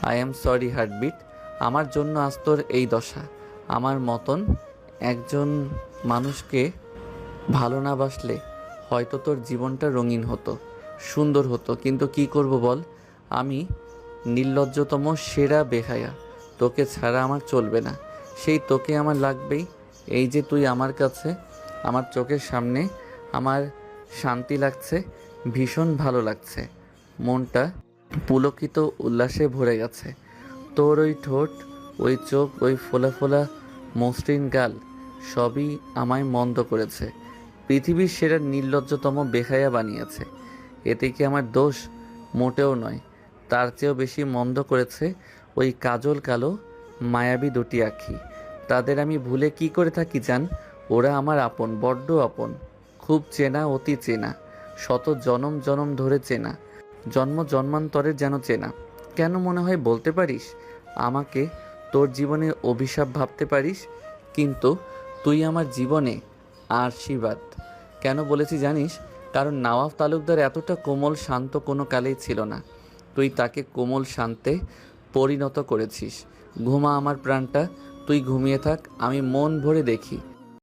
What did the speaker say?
I am sorry heartbeat, আমার জন্য আজ তোর এই দশা। আমার মতন একজন মানুষকে ভালো না বাসলে হয়তো তোর জীবনটা রঙিন হতো, সুন্দর হতো, কিন্তু কি করব বল। আমি নির্লজ্জতম সেরা বেহায়া। তোকে ছাড়া আমার চলবে না, সেই তোকে আমার লাগবেই। এই যে তুই আমার কাছে, আমার চোখের সামনে, আমার শান্তি লাগছে, ভীষণ ভালো লাগছে। মনটা পুলকিত উল্লাসে ভরে গেছে। তোর ওই ঠোঁট, ওই চোখ, ওই ফোলা ফোলা মসৃণ গাল সবই আমায় মন্দ করেছে, পৃথিবীর সেরা নির্লজ্জতম বেহায়া বানিয়েছে। এতে কি আমার দোষ? মোটেও নয়। তার চেয়েও বেশি মন্দ করেছে ওই কাজল কালো মায়াবী দুটি আঁখি। তাদের আমি ভুলে কি করে থাকি জান? ওরা আমার আপন, বড্ড আপন, খুব চেনা, অতি চেনা, শত জনম জনম ধরে চেনা, জন্ম জন্মান্তরের যেন চেনা। কেন মনে হয় বলতে পারিস? আমাকে তোর জীবনে অভিশাপ ভাবতে পারিস, কিন্তু তুই আমার জীবনে আশীর্বাদ। কেন বলেছি জানিস? কারণ নওয়াব তালুকদার এতটা কোমল শান্ত কোনো কালেই ছিল না। তুই তাকে কোমল শান্তে পরিণত করেছিস। ঘুমা আমার প্রাণটা, তুই ঘুমিয়ে থাক, আমি মন ভরে দেখি